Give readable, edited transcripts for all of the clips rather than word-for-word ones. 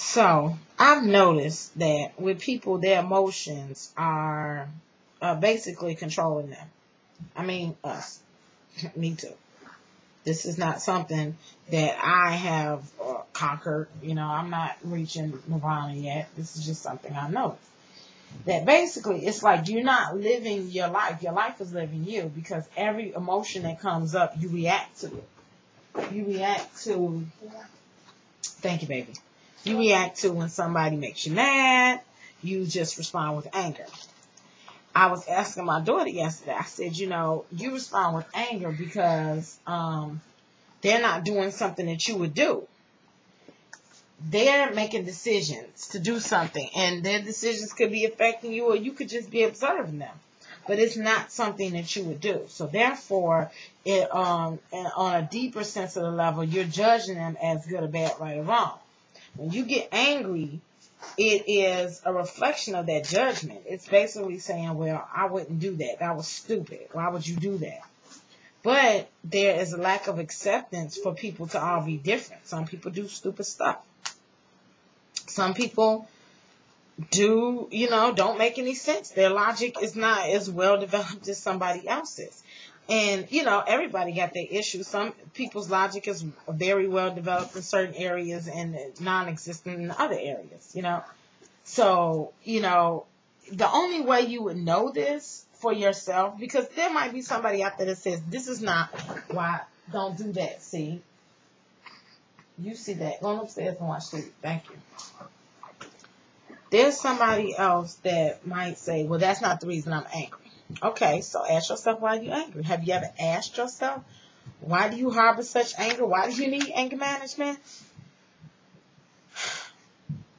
So I've noticed that with people, their emotions are basically controlling them. I mean, us. Me too. This is not something that I have conquered. You know, I'm not reaching nirvana yet. This is just something I noticed. That basically, it's like you're not living your life. Your life is living you, because every emotion that comes up, you react to it. You react to, thank you, baby. You react to when somebody makes you mad. You just respond with anger. I was asking my daughter yesterday, I said, you know, you respond with anger because they're not doing something that you would do. They're making decisions to do something, and their decisions could be affecting you, or you could just be observing them. But it's not something that you would do. So therefore, on a deeper sense of the level, you're judging them as good or bad, right or wrong. When you get angry, it is a reflection of that judgment. It's basically saying, well, I wouldn't do that. That was stupid. Why would you do that? But there is a lack of acceptance for people to all be different. Some people do stupid stuff. Some people do, don't make any sense. Their logic is not as well developed as somebody else's. And, everybody got their issues. Some people's logic is very well developed in certain areas and non-existent in other areas, So, the only way you would know this for yourself, because there might be somebody out there that says, this is not why, don't do that, see? You see that. Go upstairs and watch TV. Thank you. There's somebody else that might say, well, that's not the reason I'm angry. Okay, so ask yourself, why are you angry? Have you ever asked yourself, why do you harbor such anger? Why do you need anger management?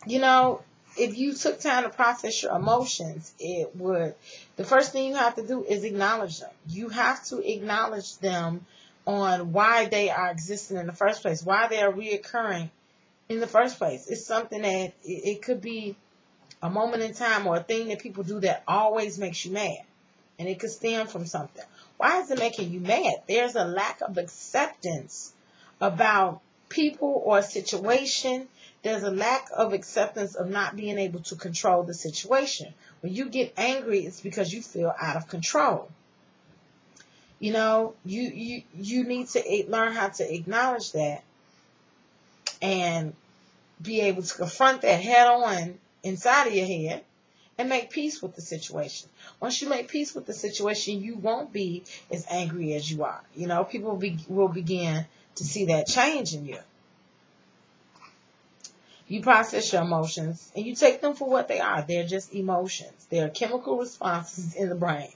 If you took time to process your emotions, the first thing you have to do is acknowledge them. You have to acknowledge them on why they are existing in the first place, why they are reoccurring in the first place. It's something that it could be a moment in time or a thing that people do that always makes you mad. And it could stem from something. Why is it making you mad? There's a lack of acceptance about people or a situation. There's a lack of acceptance of not being able to control the situation. When you get angry, it's because you feel out of control. You need to learn how to acknowledge that and be able to confront that head on inside of your head and make peace with the situation. Once you make peace with the situation, you won't be as angry as you are. People will begin to see that change in you. You process your emotions and you take them for what they are. They're just emotions. They're chemical responses in the brain.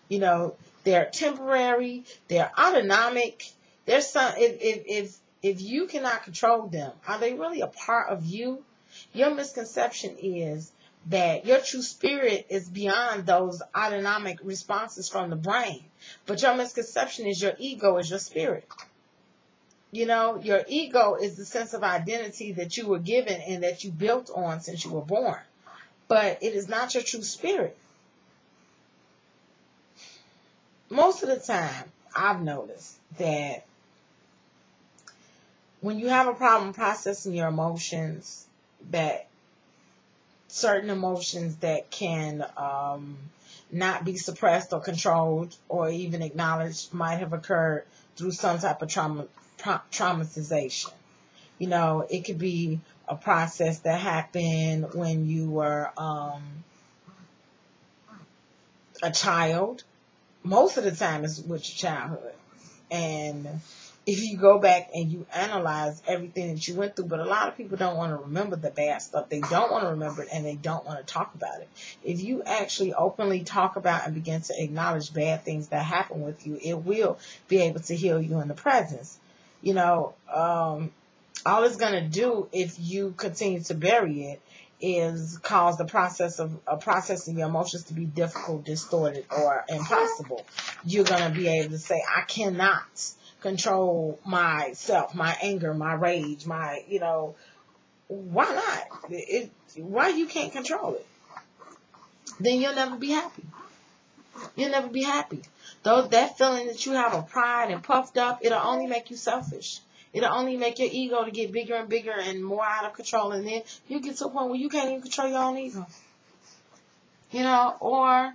They're temporary. They're autonomic. There's some. If you cannot control them, are they really a part of you? Your misconception is that your true spirit is beyond those autonomic responses from the brain. But your misconception is your ego is your spirit. Your ego is the sense of identity that you were given and that you built on since you were born. But it is not your true spirit. Most of the time, I've noticed that when you have a problem processing your emotions, that certain emotions that can not be suppressed or controlled or even acknowledged might have occurred through some type of traumatization. It could be a process that happened when you were a child. Most of the time it's with your childhood. And if you go back and you analyze everything that you went through, but a lot of people don't want to remember the bad stuff. They don't want to remember it, and they don't want to talk about it. If you actually openly talk about and begin to acknowledge bad things that happen with you, it will be able to heal you in the presence. All it's going to do if you continue to bury it is cause the process of processing your emotions to be difficult, distorted, or impossible. You're going to be able to say, I cannot control myself, my anger, my rage, why not? Why you can't control it? Then you'll never be happy. You'll never be happy. Though that feeling that you have of pride and puffed up, it'll only make you selfish. It'll only make your ego to get bigger and bigger and more out of control. And then you get to a point where you can't even control your own ego. Or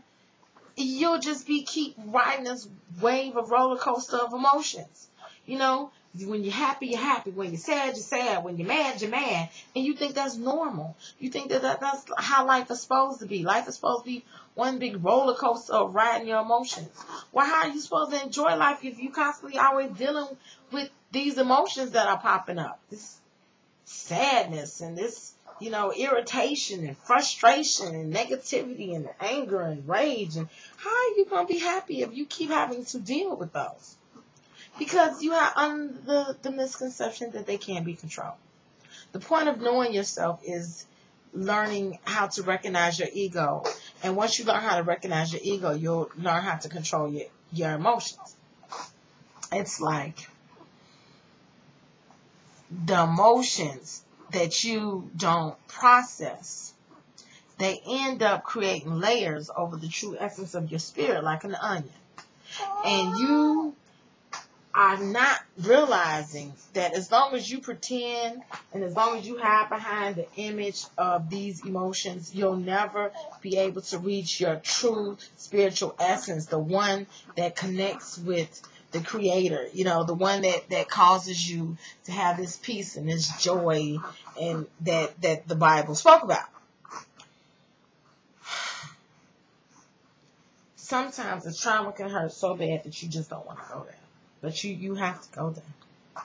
you'll just keep riding this wave of roller coaster of emotions. When you're happy, you're happy. When you're sad, you're sad. When you're mad, you're mad. And you think that's normal. You think that's how life is supposed to be. Life is supposed to be one big roller coaster of riding your emotions. Well, how are you supposed to enjoy life if you constantly always dealing with these emotions that are popping up? This sadness and this, irritation and frustration and negativity and anger and rage. And how are you going to be happy if you keep having to deal with those? Because you are under the misconception that they can't be controlled. The point of knowing yourself is learning how to recognize your ego. And once you learn how to recognize your ego, you'll learn how to control your emotions. It's like the emotions that you don't process, they end up creating layers over the true essence of your spirit, like an onion. And you are not realizing that as long as you pretend and as long as you hide behind the image of these emotions, you'll never be able to reach your true spiritual essence, the one that connects with the Creator, the one that causes you to have this peace and this joy and that the Bible spoke about. Sometimes the trauma can hurt so bad that you just don't want to go there. But you have to go there.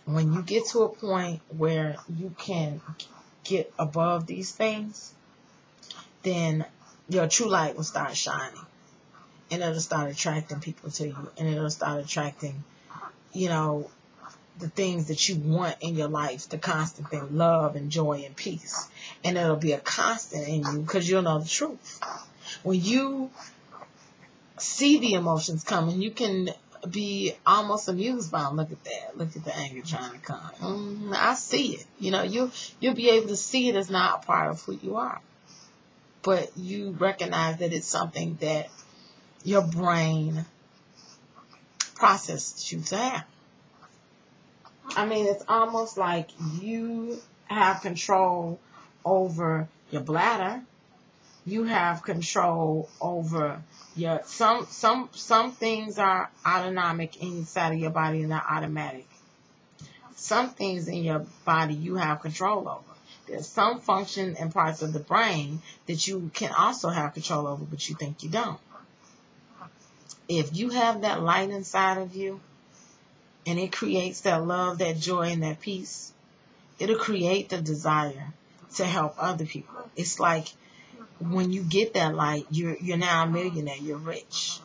When you get to a point where you can get above these things, then your true light will start shining. And it'll start attracting people to you. And it'll start attracting, the things that you want in your life. The constant thing, love and joy and peace. And it'll be a constant in you because you'll know the truth. When you see the emotions coming, you can be almost amused by them. Look at that. Look at the anger trying to come. I see it. You'll be able to see it as not a part of who you are. But you recognize that it's something that your brain processed you to have. It's almost like you have control over your bladder. You have control over some things are autonomic inside of your body and they're automatic. Some things in your body you have control over. There's some function and parts of the brain that you can also have control over, but you think you don't. If you have that light inside of you and it creates that love, that joy, and that peace, it'll create the desire to help other people. It's like when you get that light, you're now a millionaire, you're rich.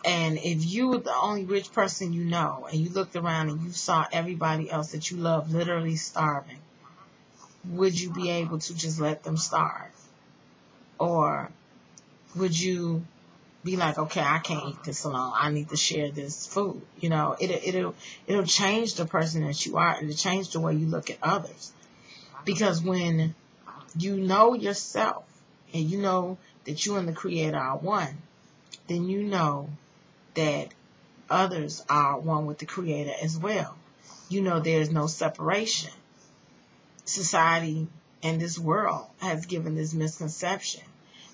And if you were the only rich person you know, and you looked around and you saw everybody else that you love literally starving, would you be able to just let them starve? Or would you be like, okay, I can't eat this alone. I need to share this food. It'll change the person that you are, and it'll change the way you look at others. Because when you know yourself and you know that you and the Creator are one, then you know that others are one with the Creator as well. You know there's no separation. Society and this world has given this misconception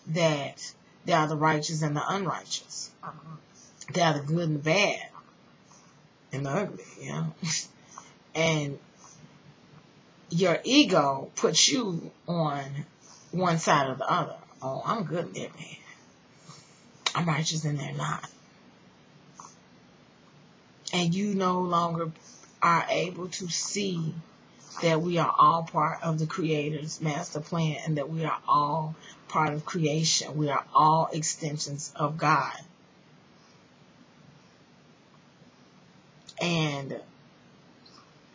that there are the righteous and the unrighteous. There are the good and the bad and the ugly, And your ego puts you on one side or the other. Oh, I'm good and they're bad. I'm righteous and they're not. And you no longer are able to see that we are all part of the Creator's master plan and that we are all part of creation. We are all extensions of God. And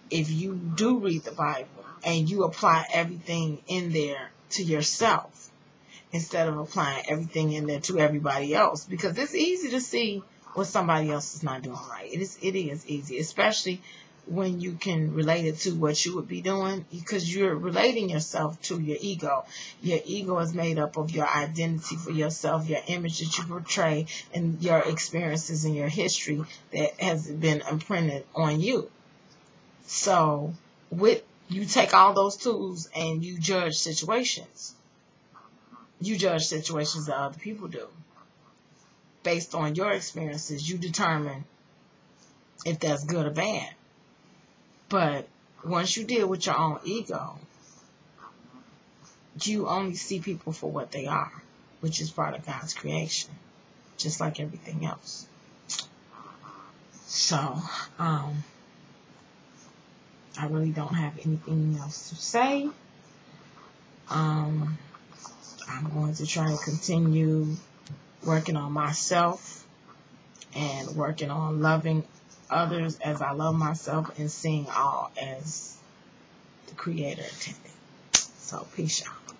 if you do read the Bible and you apply everything in there to yourself instead of applying everything in there to everybody else, because it's easy to see what somebody else is not doing right. It is easy, especially when you can relate it to what you would be doing, because you're relating yourself to your ego. Your ego is made up of your identity for yourself, your image that you portray, and your experiences and your history that has been imprinted on you. So you take all those tools and you judge situations. You judge situations that other people do. Based on your experiences, you determine if that's good or bad. But once you deal with your own ego, you only see people for what they are, which is part of God's creation, just like everything else. So, I really don't have anything else to say. I'm going to try to continue working on myself and working on loving others as I love myself, and seeing all as the Creator intended. So, peace, y'all.